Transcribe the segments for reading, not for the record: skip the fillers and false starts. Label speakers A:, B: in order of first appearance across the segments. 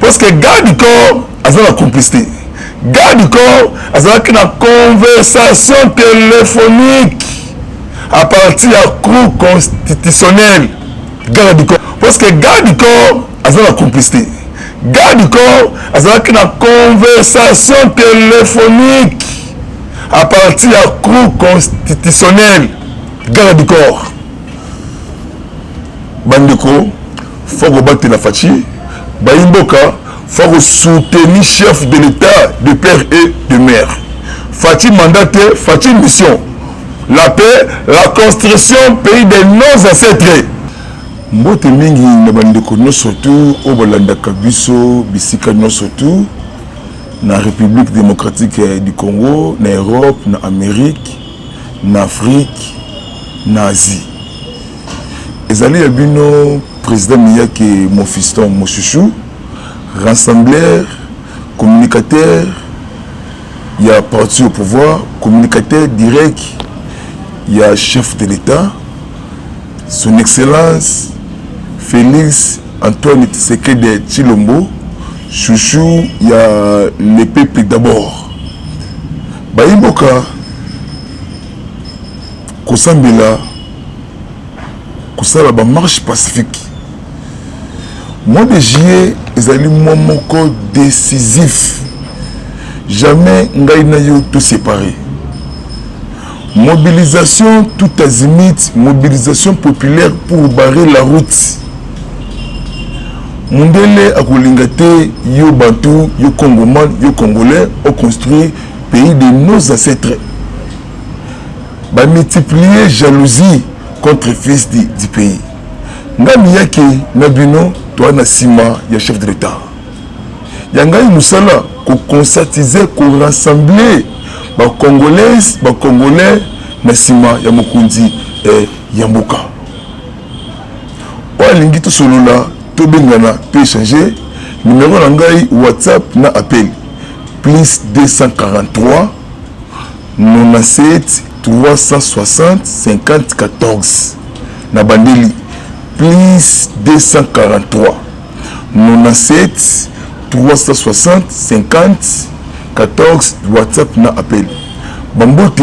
A: Parce que garde du corps a la complicité. Garde du corps a une conversation téléphonique à partir de la Cour constitutionnelle. Garde du corps. Parce que garde du corps a la complicité. Garde du corps a une conversation téléphonique à partir de la Cour constitutionnelle. Garde du corps. Bandeko, faut que la fachi. Baimboka, faut soutenir chef de l'État, de père et de mère. Fati mandaté, Fati mission. La paix, la construction, pays de nos ancêtres. Mbote mingi na bandeko no surtout au Bolanda Kabiso, bisika no surtout na République démocratique du Congo, na Europe, na Amérique, na Afrique, na Asie. Ezali yabino président Miyake mon fiston, mon chouchou, rassembleur, communicateur, il y a parti au pouvoir, communicateur direct, il y a chef de l'État, son excellence Félix Antoine Tshisekedi Tshilombo, chouchou, il y a les peuples d'abord. Baïboka, Kosambela, Kosala ba marche pacifique. Mois de juillet, ils allaient moment décisif. Jamais ngaïna yo tout séparé. Mobilisation tout azimut, mobilisation populaire pour barrer la route. Mondele akolingate yo bantu, yo congoman, yo congolais, au construire pays de nos ancêtres. Ba multiplier jalousie contre fils du pays. Ngami yake nabino toi na sima ya chef de l'État. Yangai musala ko conscientiser, ko rassembler ba congolais na sima ya mokundi ya mboka. Olingi to solola to bengana to échanger numéro na ngai WhatsApp na appel plus 243 97 360 50 14 na bandeli plus 243 97 360 50 14 WhatsApp na appel bambote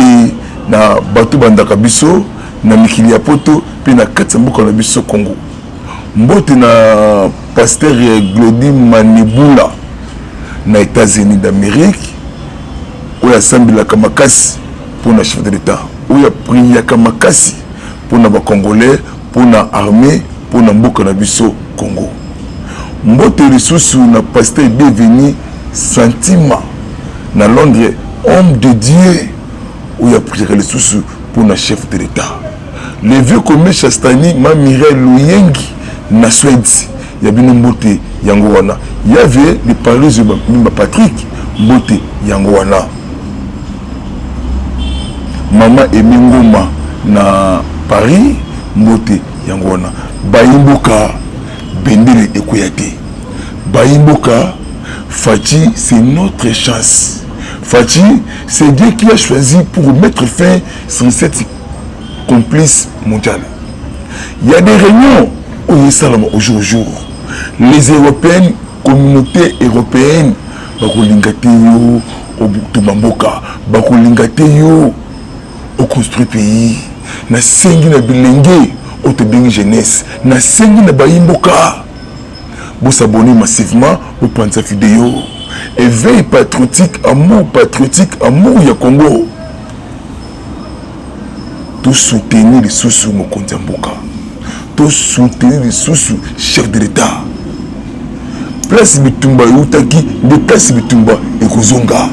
A: na batu bandaka biso na mikili ya poto pe na kati mboka na biso Congo. Mbote na pasteur Glody Manibula na États-Unis d'Amérique oya sambilaka makasi pour le chef de l'État, où il y a prié makasi pour les Congolais, pour l'armée, pour la Mboka Nabiso Congo. Mbote ressources na pasteur devenu sentiment na Londres, homme de Dieu, où il y a prié les ressources pour le chef de l'État. Les vieux comme Chastani, Mamire Luyengi, na Suède, il y a bien Mbote Yangowana. Il y avait les Paris de Patrick, Mbote Yangowana. Maman Emingoma na Paris, Mbote Yangowana. Baimboka, Bendele Ekoyate. Baimboka, Fati, c'est notre chance. Fati, c'est Dieu qui a choisi pour mettre fin sur cette complice mondiale. Il y a des réunions où il y a au jour au jour. Les Européennes, communauté européenne, Bakolingate yo, Obutubamboka, Bakolingate yo, au construit pays, na sengi na bilenge, au te bengi jeunesse, na sengi na baimboka. Vous s'abonnez massivement au Panza vidéo. Éveil patriotique, amour ya Congo. Tout soutenir les sous-sous Mokonzi Mboka. Tout soutenir les sous-sous chef de l'État. Place Bitumba Youtaki, de place Bitumba et Kozonga.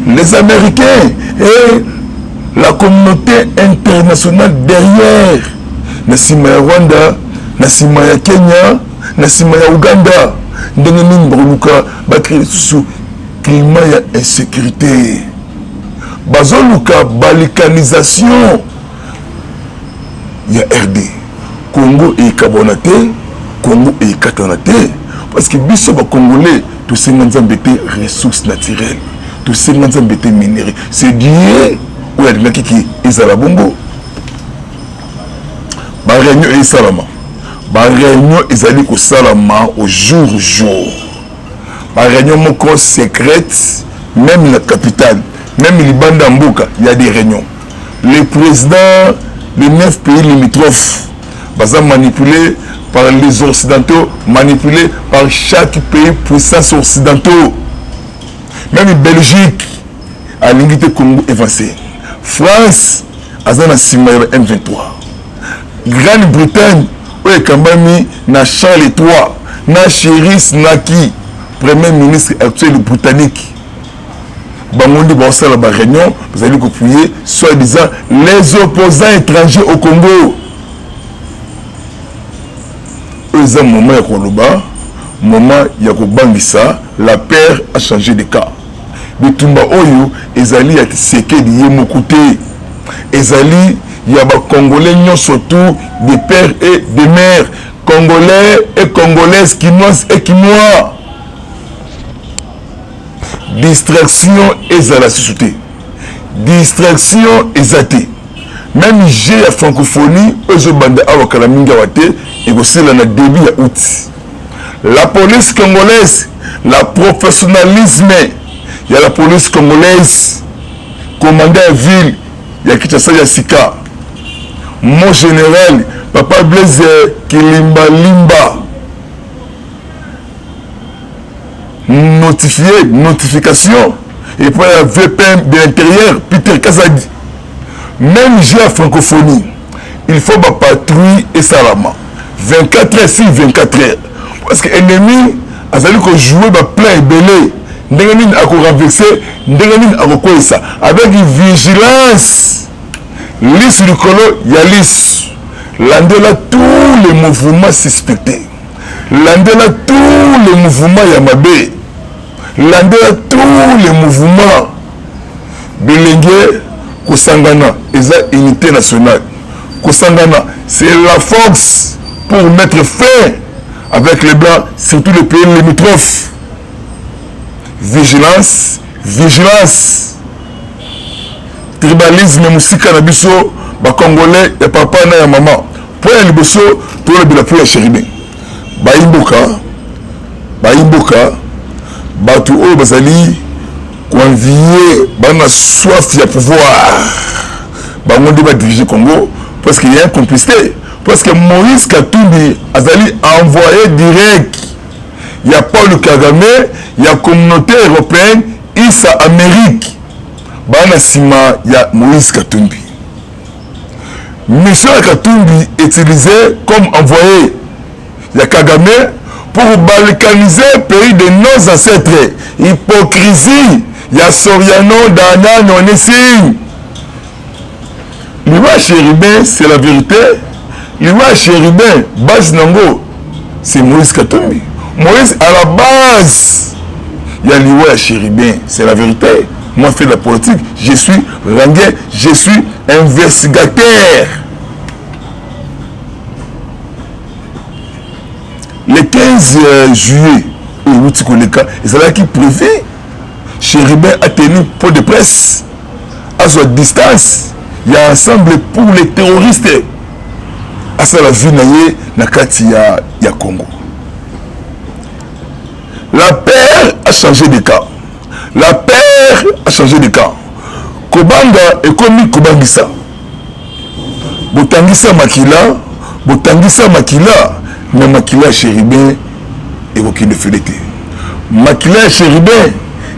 A: Les Américains et la communauté internationale derrière. Nasima ya Rwanda, Nasima ya Kenya, Nasima ya Uganda. Ndengeni Mbruka, bakri sous climat ya insécurité. Bazoluka balkanisation. Il y a RD. Congo et Kabonaté, Congo et Katanaté. Parce que biso ba Congolais, tous ces ressources naturelles, tous ces minéraux. C'est Dieu où il y a qui est bongo. Ba réunion et salama. Ba réunion ezali ko salama au jour. La réunion moko secrète, même la capitale, même Libanda Mboka, il y a des réunions. Les présidents de 9 pays limitrophes, manipulés par les Occidentaux, manipulés par chaque pays puissance occidentaux. Même Belgique, à l'unité Congo évancé. France, à Zana Simaïra M23. Grande-Bretagne, où est Kambami, na Charles III, na Chiris Naki, premier ministre actuel britannique. Bangondi Bansa la réunion, vous allez appuyer, soi-disant, les opposants étrangers au Congo. Eux, un moment, il y a moment, il y a Bangissa, la paire a changé de cas. Bitumba Oyo, Ezali a séqué de Yemokouté. Ezali, il y a des Congolais, surtout des pères et des mères. Congolais et Congolaises, Quinoises et Quinois. Distraction et à la société. Distraction et athée. Même j'ai la francophonie, eux bande à Wakalaminga et aussi dans le début août. La police congolaise, la professionnalisme, il y a la police congolaise, commandant à ville, il y a Kinshasa Yassika. Mon général, Papa Blaise Kilimba Limba. Notifié, notification, et puis la VPN de l'intérieur, Peter Kazadi. Même j'ai la francophonie, il faut ma patrouille et salama. 24 heures sur 24 heures. Parce que l'ennemi a fallu que jouer plein et belé. N'engamin a renversé, n'engamin a ça. Avec une vigilance, lisse du colo, il y a lisse. L'andela tous les mouvements suspectés. L'andela tous les mouvements Yamabé. L'andela tous les mouvements. Bilingue, Kosangana, eza unité nationale. Kosangana, c'est la force pour mettre fin avec les blancs, surtout les pays limitrophes. Vigilance, vigilance. Tribalisme, musique, nabiso, ba Congolais, et papa na ya maman. Pour les liboso, pour les bilapou ya chéribé. Ba imboka, batu o bazali, convier, bana soif ya pouvoir. Ba ngondi ba diriger Congo, parce qu'il y a une complicité. Parce que Moïse Katumbi Azali a envoyé direct. Il y a Paul Kagame, il y a communauté européenne, Issa Amérique. Bana Sima, il y a Moïse Katumbi. Mission Katumbi utilisé comme envoyé. Il y a Kagame pour balkaniser le pays de nos ancêtres. Hypocrisie. Il y a Soriano, Dana, Nonessi. L'Iwa Chéribin, c'est la vérité. L'Iwa Chéribin, base Nango, c'est Moïse Katumbi. Moïse, à la base, il y a l'Iwa Chéribin, c'est la vérité. Moi, je fais de la politique, je suis rangué, je suis investigateur. Le 15 juillet, c'est là qu'il prévu. Chéribin a tenu pour de presse à sa distance. Il y a ensemble pour les terroristes. À ça la vie na kati ya Congo. La paire a changé de cas. La paire a changé de cas. Kobanga est comme Kobangisa. Botangisa Makila, mais Makila Chéribin est aucune de fileté. Makila Chéribin,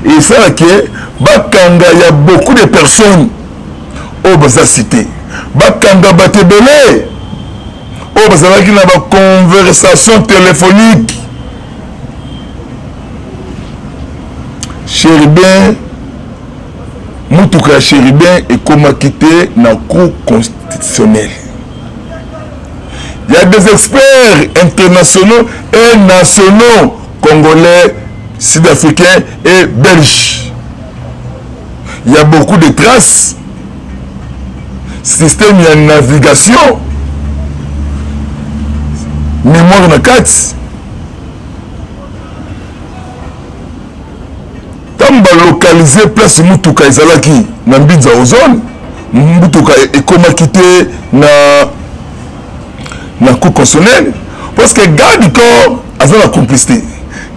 A: et ça que Bakanga, il y a beaucoup de personnes au Baza cité. Bakanga Batebele. Oh, parce qu'il y a une conversation téléphonique. Chéribin, Moutouka Chéribin est comme quitté dans le cours constitutionnel. Il y a des experts internationaux et nationaux, congolais, sud-africains et belges. Il y a beaucoup de traces. Système de navigation. Mémoire na kati. Tamba localiser place Mutuka ezalaki na mbinza ozone. Mutuka ekoma quitté na cour constitutionnelle parce que garde corps a la complicité.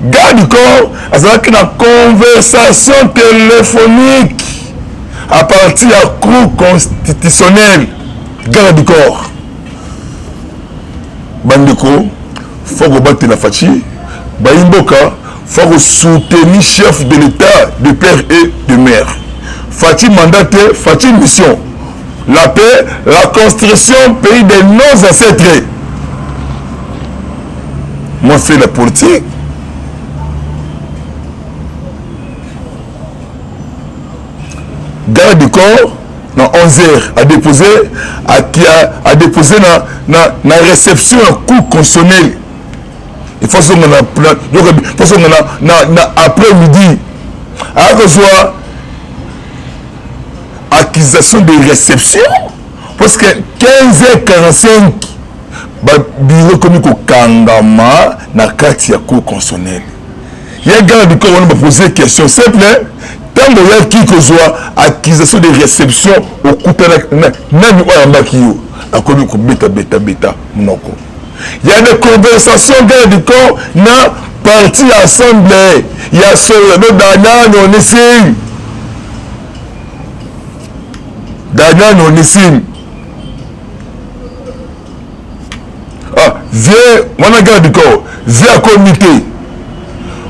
A: garde du corps avec une conversation téléphonique à partir à cour constitutionnel. Garde du corps. Bandeko, faut que battre la Fachi. Baimboka, faut que soutenir chef de l'État, de père et de mère. Fachi mandaté, Fachi mission. La paix, la construction, pays de nos ancêtres. Moi, je fais la politique. Garde du corps, dans 11 heures, à déposer na réception un coup constitutionnel. Il faut que après-midi, alors que ce soit accusation de réception, parce que 15h45, bureau comme Kangama na kati ya cour constitutionnelle. Il y a un gars du corps on va poser une question simple. Tant qu'il y a qui que soit accusation de réception au coup de nani oyambakio a commis ko beta monoko. Il y a des conversations gars du corps na parti assemblée. Il y a ce Daniel Onessim. Daniel Onessim. Ah, viens, on a gars du corps, viens à comité.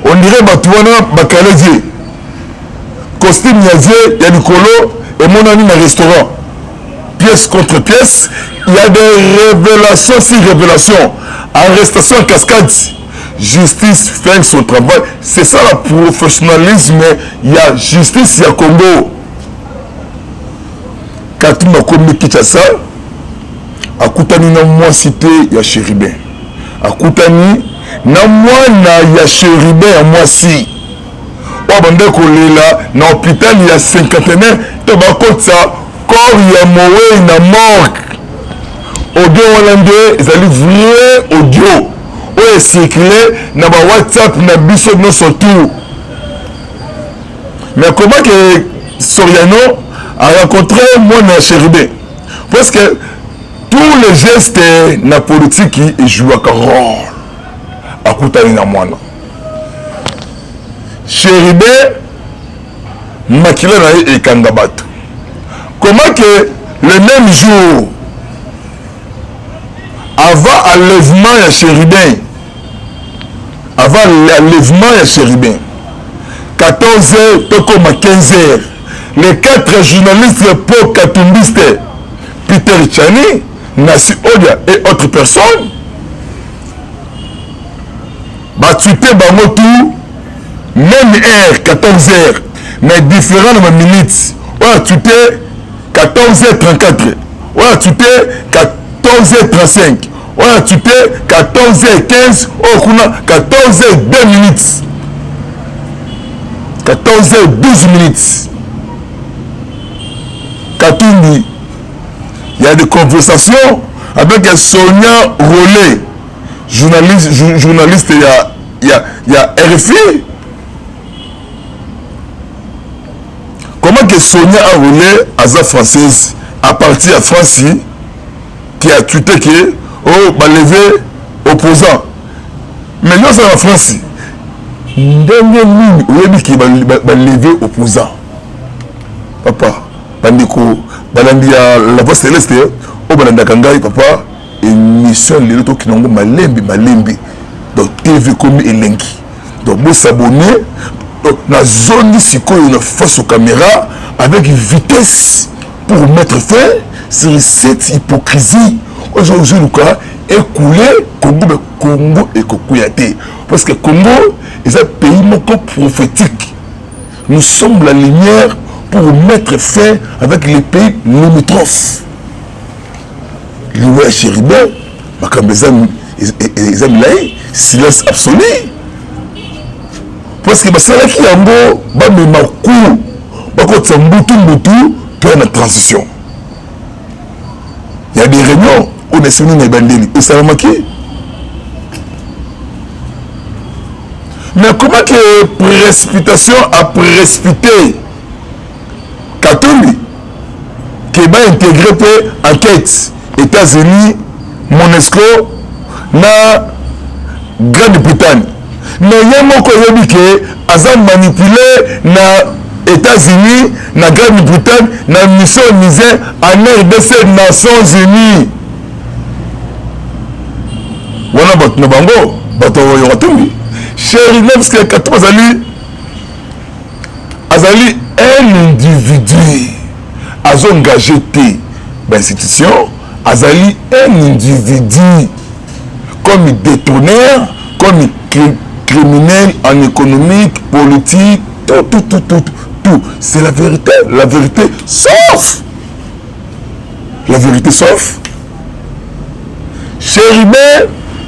A: On dirait Batouana Bakalezie. Costume Yazé, il y a du colo et mon ami dans le restaurant. Pièce contre pièce, il y a des révélations sur révélations. Arrestation en cascade. Justice fait son travail. C'est ça le professionnalisme. Il y a justice, il y a Congo. Quand tu m'as commis Kinshasa, à Koutani, na moi cité, il y a Chéribin. À Koutani, na moi, il y a Chéribin, à moi si. Bande kolela na hôpital il y a 51 to bakotsa corps ya mowe na morgue audio hollandais ezali vrai audio o circulé na ba WhatsApp na biso no surtout. Mais comment que Soriano a rencontré moi na Chéribé, parce que tous les gestes na politique et jouent un rôle à Koutani na mwana Chéribé, Makila et Kangabato. Comment que le même jour, avant l'enlèvement de Chéribé, avant l'enlèvement de Chéribé, 14h, Toko 15h, les 4 journalistes pour katumbistes, Peter Tchani, Nassi Odia et autres personnes, Batuité Bamotou, même heure, 14h, mais différent de ma minute. Ouais, tu t'es 14h34. Ouais, tu t'es 14h35. Ouais, tu t'es 14h15. Oh, 14h02 minutes. 14h12 minutes. Katoumi. Il y a des conversations avec Sonia Rollet, journaliste, il y a RFI. Comment que Sonia a roulé à sa française à partir de France qui a tweeté que oh bah levé opposant. Mais nous c'est en France. Dernière ligne où il dit qu'il va lever opposant. Papa, bandiko, balandia la voix céleste, oh balanda kangai papa émission les autres qui n'ont pas malembi. Donc TV comme elenki. Donc vous s'abonner. Donc, la zone ici, on a face aux caméras avec vitesse pour mettre fin sur cette hypocrisie. Aujourd'hui, le cas est coulé Congo et Kokouyate. Parce que Congo est un pays prophétique. Nous sommes la lumière pour mettre fin avec les pays limitrophes. L'Ouest Chéribé, les amis, silence absolu. Parce que ça qui est en gros, la transition. Il y a des réunions où on est soumis à Bandeli. Et ça va manquer. Mais comment que précipitation a précipité Katoli qui va intégrer pour enquête États-Unis, Monesco, na Grande-Bretagne. mais ye moko yebi ke aza manipulé na États-Unis, na Grande-Bretagne, na mission Niger, en RDC, Nations Unies. Wana batu na bango, batu wa tombi. Chéri Nevski ya katou azali un individu azo engagé té l'institution, azali un individu comme détourneur, comme criminel en économique, politique, tout. C'est la vérité sauf. La vérité sauf. Chéribé,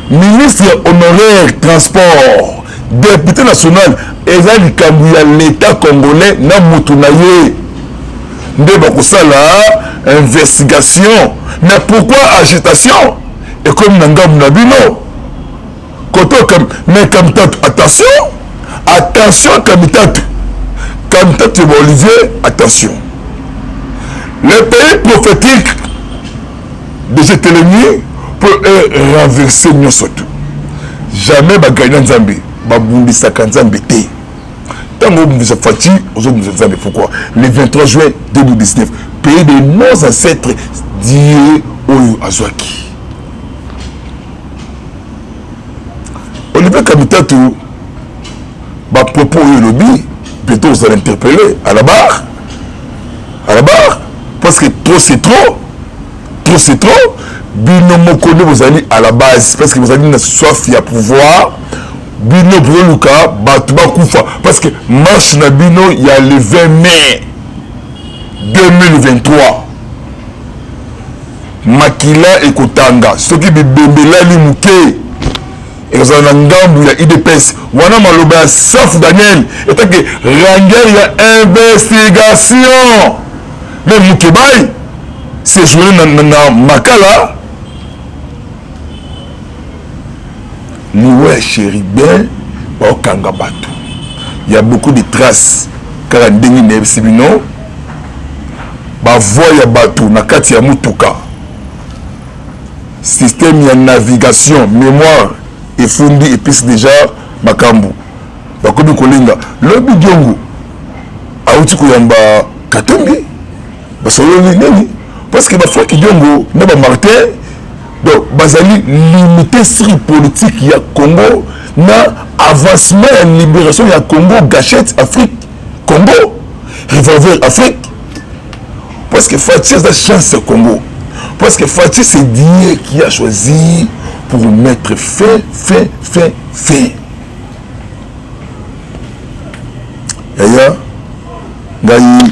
A: ministre honoraire transport, député national, ezali kambuya l'État congolais na mutunaye. Nde bakosala investigation. Mais pourquoi agitation? Et comme nangam nabino. Koto comme mais comme attention comme tatu. Comme tatu Olivier, attention. Le pays prophétique de cet ennemi peut renverser nous surtout. Jamais bagagna Nzambe, babundi Nzambe té. Tant que vous êtes fatigué, vous êtes pourquoi? Le 23 juin 2019, pays de nos ancêtres Dieu Oyo Azwaki. Olivier Kamitatu, bah propos Oyo Lobby, bientôt vous allez interpeller à la barre, parce que trop c'est trop, Bino Mokone vous allez à la base, parce que vous allez soif à pouvoir, Bino Broluka, Batuba Koufa, parce que marche na Bino, il y a le 20 mai 2023. Makila et Kotanga, ce qui est Bembela Limouké. Et vous avez un gamble, il y a IDPS. Wana Maloba, sauf Daniel. Et tant que Rangel, il y a investigation. Même Moukébaï, c'est joué dans Makala. Loué chéri bien, au Kangabatou. Il y a beaucoup de traces. Car un déni n'est pas non. Bah, voyez Batou, Nakati ya Mutuka. Système de navigation, mémoire. Et fundi et puis déjà makambu bakobi kolinga lobi diongo auti koyamba katombi basolo nini parce que ba fois ki diongo na ba martin donc bazali limité sur politique ya Congo na avancement et libération ya Congo gâchette Afrique Congo revolver Afrique parce que Fatih a chance Congo parce que Fatih c'est Dieu qui a choisi pour mettre fin. Yaya, Gaï,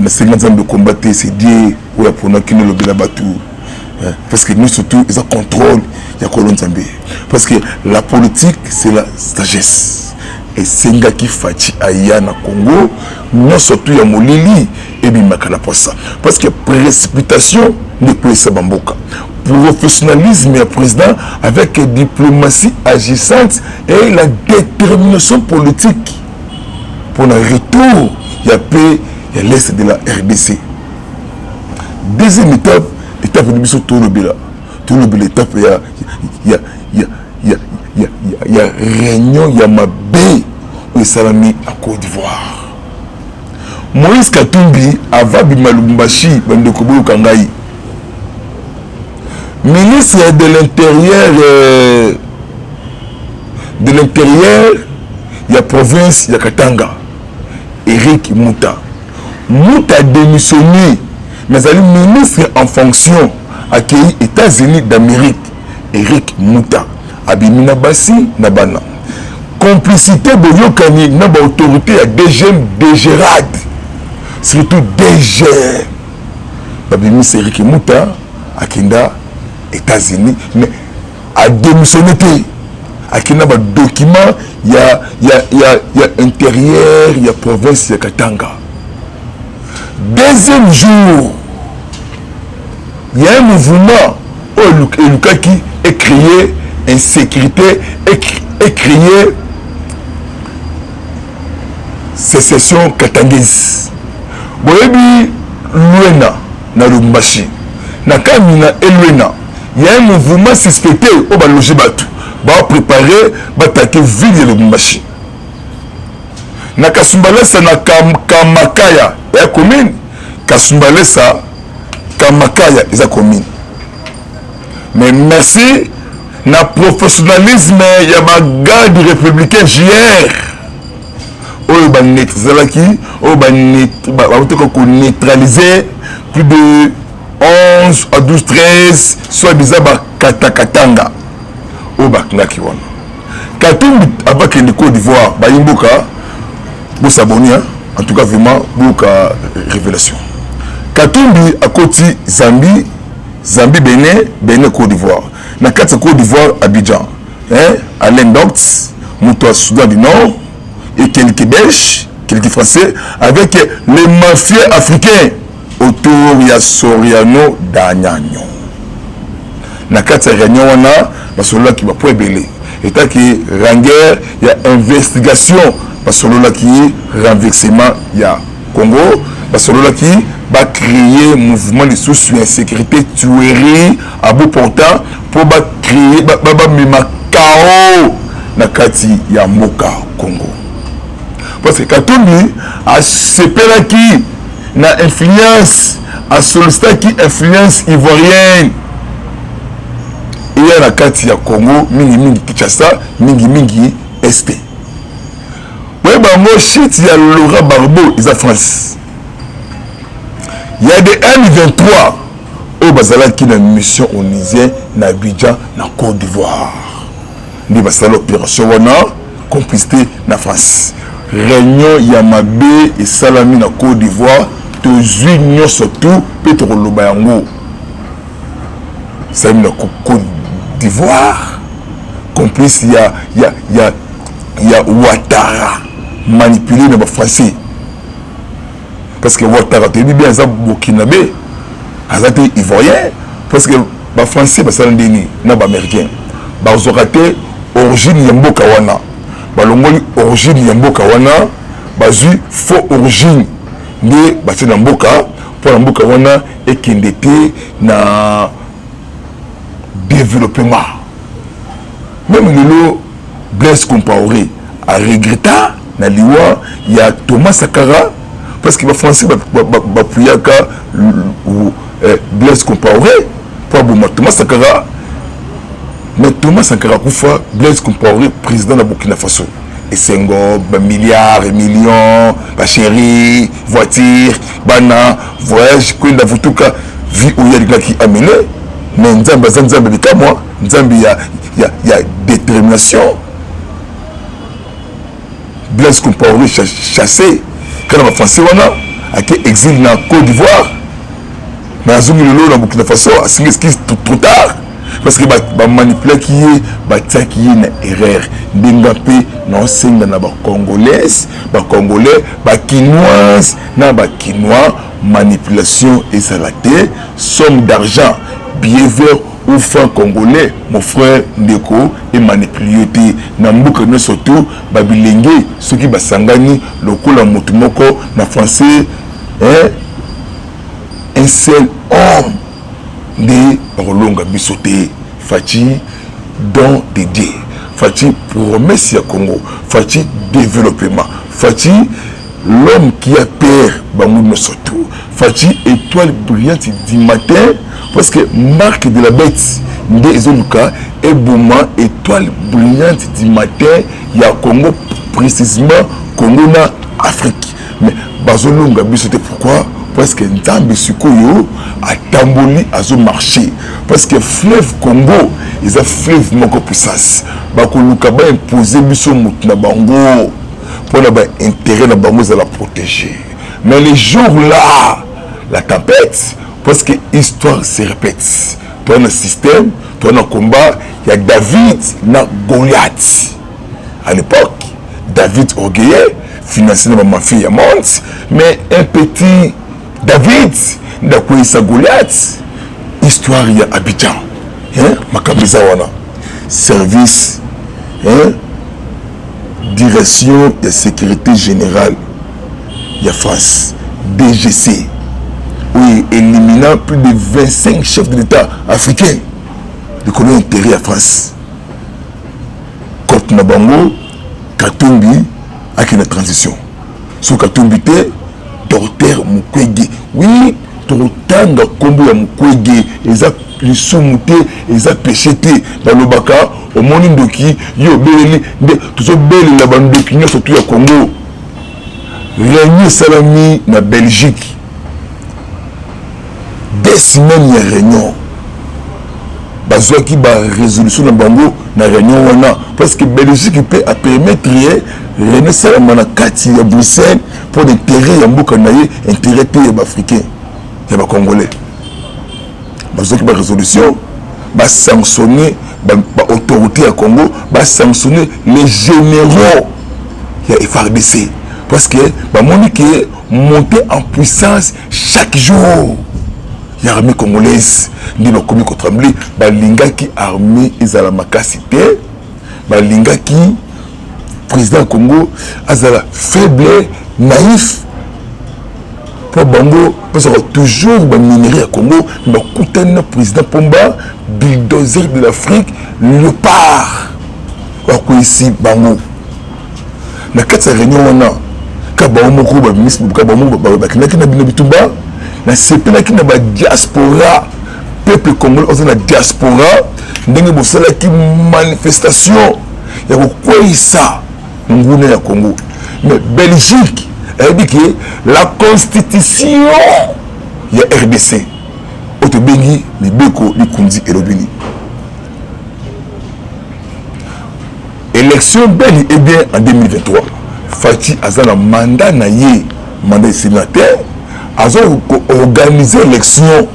A: na séquence de combattre, c'est Dieu, ou pour nous qui nous le batou. Parce que nous surtout, ils ont contrôle, il y a colonne Zambé. Parce que la politique, c'est la sagesse. Et c'est un gars qui fait Aya na Congo, non surtout il y a Molili et Bimakala pour ça. Parce que précipitation n'est plus ça bamboka. Professionnalisme et président avec une diplomatie agissante et la détermination politique pour le retour il y a paix et l'est de la RDC. Deuxième étape de mission tout le étape il y a réunion il y a Mabé et Salami à Côte d'Ivoire. Moïse Katumbi avant Bimalumbashi Bandekobo Kangai. Ministre de l'intérieur, il y a province, il y a Katanga, Eric Mouta. Mouta a démissionné, mais il est ministre en fonction à les États-Unis d'Amérique, Eric Mouta. Abimina Bassi, Nabana. Complicité de Yokani, Naba autorité à DGM, DGRAD, surtout DG. Abimina Eric Mouta, Akinda. États-Unis, mais à démissionner, il y a des documents, il y a intérieur, il y a province, il y a Katanga. Deuxième jour, il y a un mouvement où Lukaki est créé insécurité, est créé sécession katangaise. Boyebi Luena, na Lumbashi, na Kamina et Luena. Il y a un mouvement suspecté au Balogi Batu. va préparer attaquer ville de Lubumbashi. Na Kasumbalesa na Kamakaya ya commune. Kasumbalesa Kamakaya est commune. Mais merci na professionnalisme ya garde républicain JR. Oyo ba neutraliser plus de 11 à 12 13 soit bizarre katakatanga oyo bakangaki wana. Katumbi avec le Côte d'Ivoire ba yimboka pour s'abonner en tout cas vraiment beaucoup révélation. Katumbi à côté Zambie Bénin Côte d'Ivoire. Na kati Côte d'Ivoire Abidjan, Alain Docts, Moutoua Soudan du Nord et quelques Belges, quelques Français avec les mafias africains autour ya Soriano Danyagno. Na kati réunion wana basolola ki ba poebele. État qui ranger ya investigation basolola ki renversement ya Congo, basolola ki va créer mouvement de sous-insécurité, tuerie à bout portant pour créer mima chaos na kati ya mboka Congo. Parce que Katumbi a sepela qui na influence a sollicité qui influence ivoirienne. Il y a na kati ya Congo mingi Kinshasa mingi Est. Ouais bango shit ya Laurent Barbeau ils a France. Il y a des M23 au Bazala qui a une mission onisienne na Abidjan, na Côte d'Ivoire. Ni Bazala opération wana complicité na France. Réunion Yamabe et Salami na Côte d'Ivoire, tous unions surtout Petro Lobayango. Salami na Côte d'Ivoire, complice il y a Ouattara manipulé dans les Français. Parce que Ouattara te dit bien ça burkinabé, azate ivoirien, parce que les Français sont des américains. Ils ont raté origine yamboka wana. Balongoli origine yamboka wana, bazu faux origine de bati na mboka pour la mboka wana et kindete na développement. Même le Blaise Compaoré a regretté na liwa il y a Thomas Sankara. Parce que les Français bapuyaka Blaise Compaoré pour Thomas Sankara. Mais Thomas Sankara Koufa, Blaise Compaoré, président de Burkina Faso. Et c'est un milliard, millions, chérie, voiture, bana, voyage, quoi dans tout cas, vie où il y a des gars qui amené. Mais Nzambi comme moi, Nzambi il y a détermination. Blaise Compaoré chassé. Quand les Français ont été exilés dans la Côte d'Ivoire, mais ils ont mis le lot dans Burkina Faso, c'est trop tard. Parce que les manipulés qui est une erreur. Ndengapé, non, c'est dans les Congolais, les Congolais, les Quinois, les Quinois, manipulation et salaté, somme d'argent, billet vert ou franc congolais, mon frère Ndeko et manipulé. Nambuka ne surtout, babilenge, ceux qui basangani, le coup la motumoko, na français, un seul homme de Rolonga Bissoté, Fati, don de Dieu, Fati promesse ya Congo, Fati développement, Fati l'homme qui a peur, Bamoun surtout, Fati étoile brillante du matin, parce que marque de la bête, des Oluka, et Bouma, étoile brillante du matin, il y a Congo, précisément Congo na Afrique. Mais Bazolonga Bissoté, pourquoi? Parce que Nzambe Sukoyo a tamboli à zo marché. Parce que fleuve Congo, ils ont fleuve moko puissance. Bakoluka ba imposer biso mutu na bango pour na ba intérêt na bango za la protéger. Mais les jours là, la tempête, parce que l'histoire se répète. Toi dans le système, toi dans le combat, il y a David na Goliath. À l'époque, David orgueilleux, financé dans ma fille à Monte, mais un petit David, d'après Goliath, histoire il y a Abidjan, Makabiza wana, service, direction de sécurité générale, il y a France, DGC, oui, éliminant plus de 25 chefs de l'État africains, de combien intérêt à France. bato na bango Katumbi aki na transition so Katumbi te docteur Mukwege oui totanga kombo ya Mukwege eza lisumu te eza péché te balobaka omoni ndoki yo beleli nde tozobelela bandoki nyonso tu ya Congo réunion salami na Belgique des semaines ya réunion bazwaki ba résolution na bango na réunion wana parce que Belgique peut a permettre réunion salama na kati ya Bruxelles pour intérêt ya mboka na ye intérêt te ya africain ya ba congolais bazwaki ba résolution ba sanctionner ba autorité ya Congo ba sanctionner les généraux ya FARDC parce que ba moni que monter en puissance chaque jour l'armée congolaise ni le commis contre trembler balinga qui armée ezala makasi te balinga qui président Congo azala faible naïf pour bango parce que toujours ba minerai à Congo ba kutana président Pomba bulldozer de l'Afrique léopard kwa ici bango na kati ya réunion wana ka ba moko ba ministre ka ba moko ba kinaki na bitumba na sepelaki na ba diaspora peuple congolais oza na diaspora ndenge bosalaki manifestation ya kokweyisa nguna ya Congo mais Belgique a dit que la constitution ya RDC otobengi Mibeko Likundi elobini élection belle et bien en 2023 Fati azana mandat na ye mandat sénateur a organisé l'élection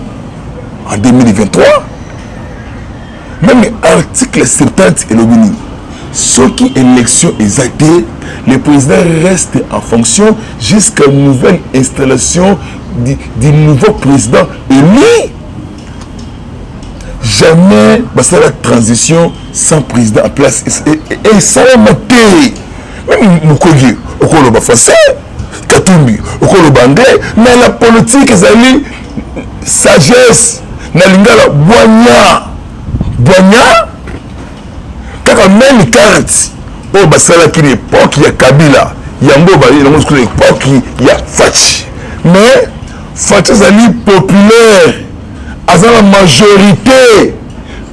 A: en 2023. Même l'article 70 est le mini. Ce qui élection exacte, le président reste en fonction jusqu'à une nouvelle installation du nouveau président élu. Jamais la transition sans président en place et sans monter. Même Mukwege, au cours de français. Katumbi okoloba anglais mais la politique ezali sagesse na lingala boigna kaka même carte o basala ki l'époque ya Kabila yango bali na mosiko l'époque ya Fachi mais Fachi ezali populaire azala majorité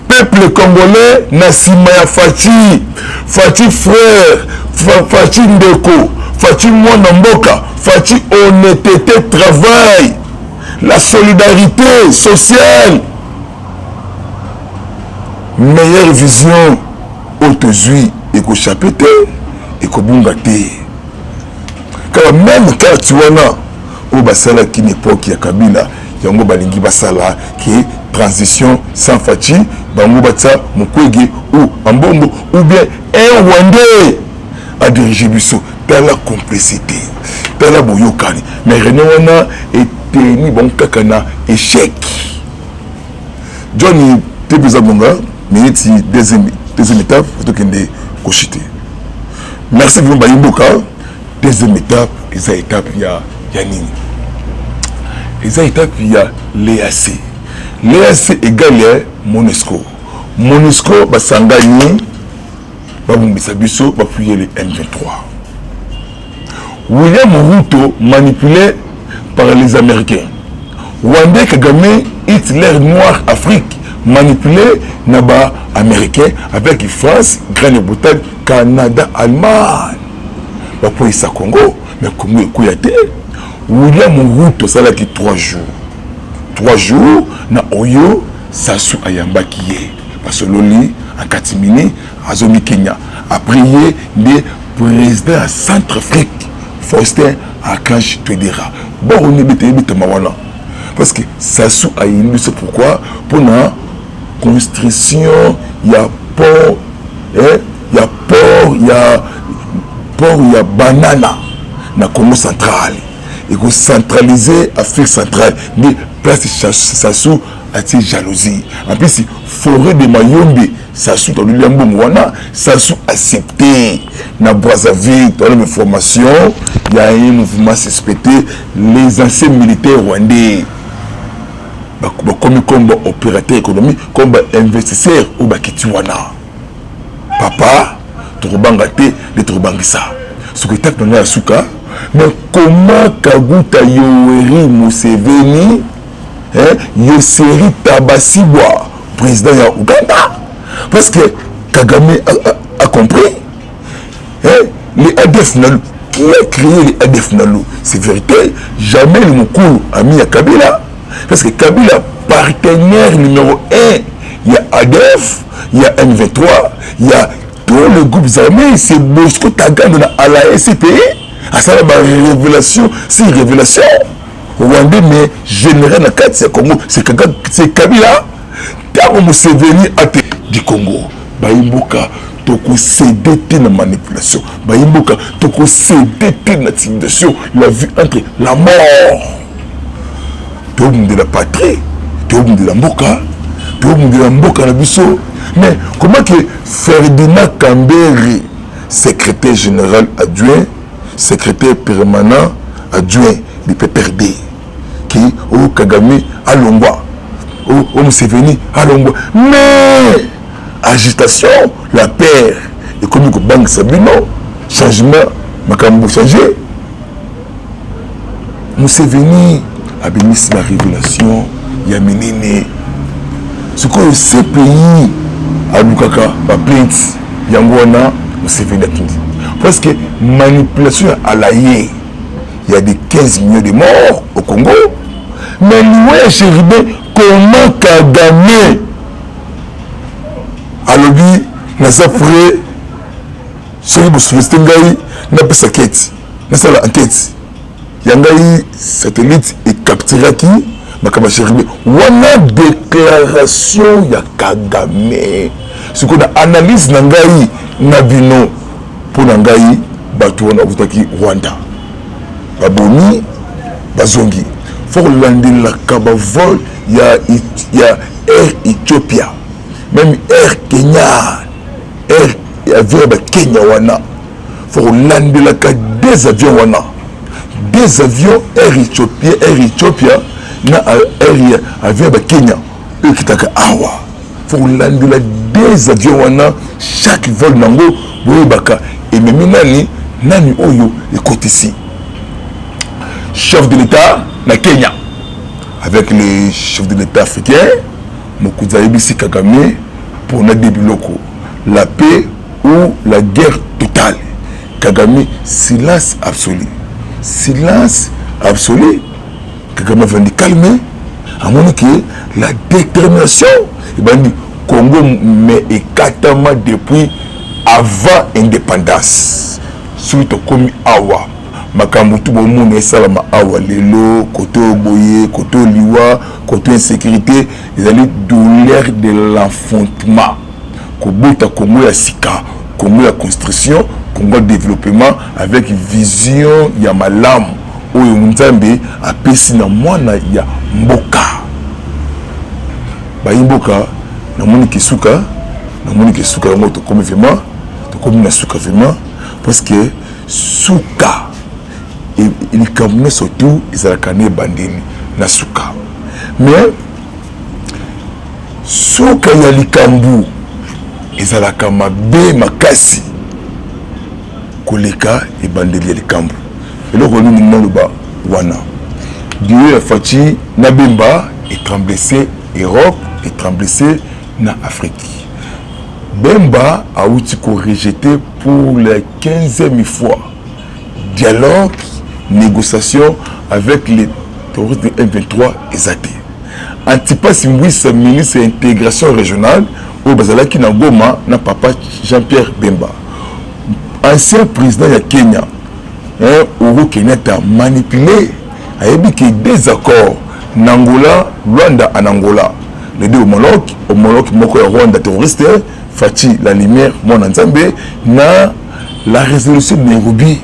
A: peuple congolais na sima ya Fachi frère Fachi ndeko Fachi mwana mboka, Fachi honnêteté, travail, la solidarité sociale. Meilleure vision, autozui, éco-chapete, éco-bungate. Car même quand tu vois, au basala qui n'est pas qui a Kabila, yango balingi basala qui est transition sans Fachi, bango batsa Mukwege ou Ambongo ou bien un Rwandais à diriger Bissau. Dans la complicité, dans la boyokani. Mais René Wana était ni bon kakana échec. Johnny Tebizabonga, mais c'est deuxième étape, plutôt qu'une de Kochité. Merci pour Bayimboka. Deuxième étape, les étapes, il y a Yanini. Les étapes, il y a l'EAC. L'EAC égale MONUSCO. MONUSCO, Basangani, Babumbisabiso, appuyer les M23. William Ruto manipulé par les Américains. Wande Kagame, Hitler noir Afrique, manipulé naba américain avec France, Grande-Bretagne, Canada, Allemagne. Pour ça Congo, mais Congo est Kouyate. William Ruto ça là qui 3 jours. 3 jours na Oyo Sassou Ayamba qui est parce que Loli en Katimini, Azomi Kenya a prié des présidents à Centrafrique. Faustin Archange Touadéra. Bon, on est bêté, parce que Sassou a élu, c'est pourquoi pour la construction, il y a port, il y a port, il y a port, il y a banana dans le Congo central. Il faut centraliser l'Afrique centrale. Mais place Sassou a été jalousie. En plus, forêt de Mayombe, Sassou dans le Liambongwana, Sassou accepté. Dans Brazzaville, dans les formations, il y a un mouvement suspecté, les anciens militaires rwandais, comme opérateur économique, comme investisseur ou Bakitiwana. Papa, Torobangate, de Torobangisa. Ce que tu as donné à Souka, mais comment Kaguta Yoweri Museveni, Yoseri Tabasibwa, président de Ouganda, parce que Kagame a compris, les ADF Nalou, qui a créé les ADF Nalou, c'est vérité, jamais le Moukoulou a mis à Kabila, parce que Kabila, partenaire numéro 1, il y a ADF, il y a M23, il y a tous les groupes armés, c'est Bosco Taganda à la SCPI, à ça la révélation, c'est une révélation. Rwandais, mais général na kati ya Congo, c'est Kabila, Taro Museveni ate du Congo, Baimboka, toko cédé na manipulation, Baimboka, toko cédé na intimidation, la vie entre la mort, Tobum de la patrie, Tobum de la Mboka, Tobum de la Mboka na biso. Mais comment que Ferdinand Kambere, secrétaire général adjoint, secrétaire permanent adjoint du PPRD, qui au Kagame à Longwa, au Museveni à Longwa, mais agitation, la paix économique banque Sabino, changement, Makambo changé. Museveni a béni la révélation, Yaminine, ce que ces pays à Lukaka, ma plainte, Yangwana, Museveni a tout dit. Parce que manipulation à l'AIE, il y a des 15 millions de morts au Congo. Mais nous, Chéribé, comment Kagame a lobby, n'a pas fait, Chéribé, Souvestengaï, n'a pas sa quête, n'a pas la enquête. Yangaï, satellite, et capturé qui, Makama Chéribé, wana déclaration, ya Kagame. Ce qu'on a analyse, Nangaï, Nabino, pour Nangaï, Batouana, Outaki, Rwanda. Baboni, Bazongi. Faut lander la Kabavol, il y a Air Ethiopia, même Air Kenya, Air Kenya Wana. Faut lander la des avions Wana. Des avions Air Ethiopia, na Air avion Kenya, eux qui t'ont awa. Faut lander la des avions Wana, chaque vol nango, Baka. Et même nani Oyo, écoute ici. Chef de l'État, na Kenya, avec les chefs de l'État africains, Mokuza Ebisi Kagame, pour notre début locaux, la paix ou la guerre totale. Kagame, silence absolu. Silence absolu. Kagame va nous calmer, à mon que la détermination, et ben du Congo, mais écartement depuis avant l'indépendance. Suite au commis Awa. Makambo tout bon monde salama awa lelo côté boye côté liwa côté insécurité ils allaient douleur de l'enfantement Kobota Congo ya sika Congo ya construction Congo développement avec vision ya malam oyo Nzambe apesi na mwana ya mboka ba mboka na moni kisuka ngo to comme vraiment to comme na suka vraiment parce que suka il kamune surtout izalakane bandini na suka mais suka ya likambu izalaka mabe makasi koleka ebandeli ya likambu eloko nini naloba wana Dieu a fachi na bemba etremblessé Europe etremblessé na Afrique bemba a outi ko rejeté pour la 15e fois dialogue négociation avec les terroristes de M23 exaté. Antipas Mbouissa, ministre de l'intégration régionale, au Bazalaki Nangoma, na papa Jean-Pierre Bemba. Ancien président de Kenya, Uhuru Kenyatta manipulé, a eu des accords Nangola, Rwanda en Angola. Les deux homologues Moko Rwanda terroriste, Fati la lumière, mon Nzambe, na la résolution de Nairobi.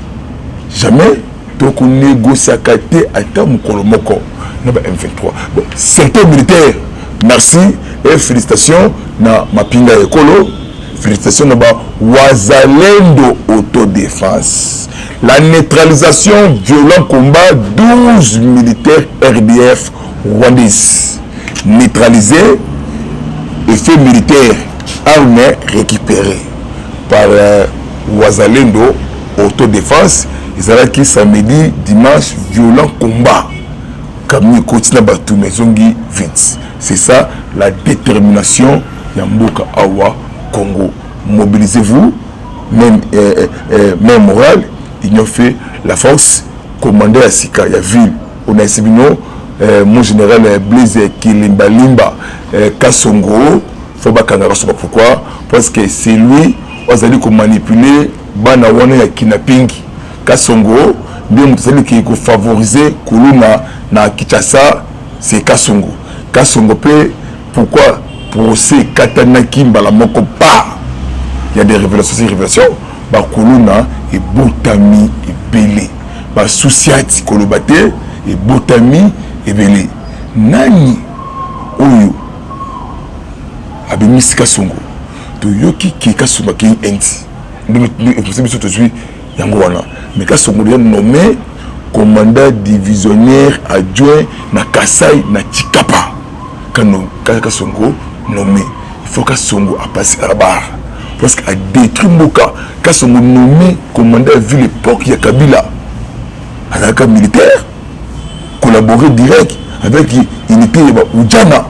A: Jamais. Donc on négocie à Kate à Tamukolomoko, M23. Bon, secteur militaire, merci et félicitations na Mapinga Ekolo, félicitations na Wazalendo Autodéfense. La neutralisation violent combat 12 militaires RDF rwandais. Neutralisés, effet militaire, armée récupérée par Wazalendo autodéfense ezalaki samedi dimanche violent combat comme continue batu mezongi vite. C'est ça la détermination ya mboka awa Congo. Mobilisez-vous, même morale, ils ont fait la force commandée à Sika, il y a ville. On a essayé, mon général Blaise Kilimba Limba Kassongo, faut pas pourquoi? Parce que c'est lui qui a manipulé Bana Wana ya Kinapingi. Kassongo, bien celui qui a favorisé Kuluna na Kinshasa, c'est Kassongo. Kassongo pourquoi procès Katanaki Mbala Moko pas. Il y a des révélations. Bah Kuluna et Botami et Belé. Bah Souciati Kolobate et Botami et Belé. Nani Oyo Abimisi Kassongo. To yoki ki Kassongo ki enti. Nous sommes Yangoana. Mais Kassongo est nommé commandant divisionnaire adjoint na Kasai na Chikapa. Quand Kassongo nommé, il faut Kassongo a passé à la barre. Parce qu'il a détruit Mboka. Kassongo nommé commandant vu l'époque il y a Kabila. À la militaire, collaborer direct avec l'unité Oudjana.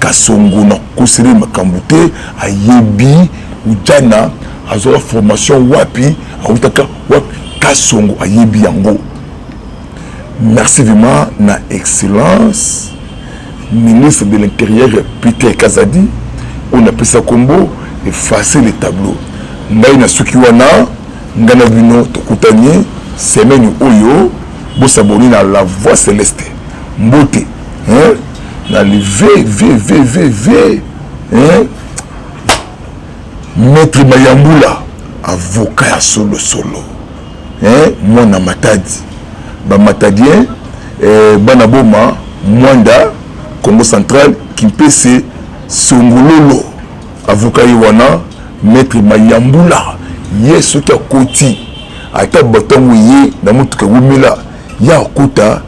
A: Kassongo na kosele makambute a yebi Oudjana a la formation wapi a utaka wapi Kassongo a yebi yango. Merci vraiment na excellence ministre de l'Intérieur Peter Kazadi. On appelle ça combo effacer les tableaux. Ngai na sukiwana ngana bino tokutanye semaine oyo bosaboni na la voix céleste mbote hein na le v hein maître Mayambula avocat ya solo hein mwana matadi ba matadien bana boma Mwanda Congo central Kimpese Songololo avocat Iwana maître Mayambula yesu ki akoti ata batongo ye na mutuka wumela ya okota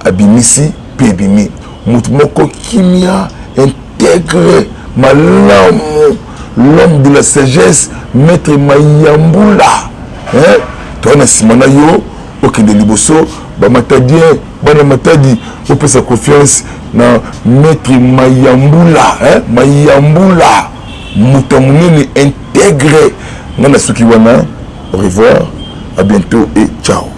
A: abimisi pebimi mutu moko kimia intègre malamu l'homme de la sagesse maître Mayambula hein tona simana yo okende liboso ba matadien bana matadi opesa confiance na maître Mayambula hein Mayambula mutamuni intègre. Nana Sukiwana, au revoir, à bientôt et ciao.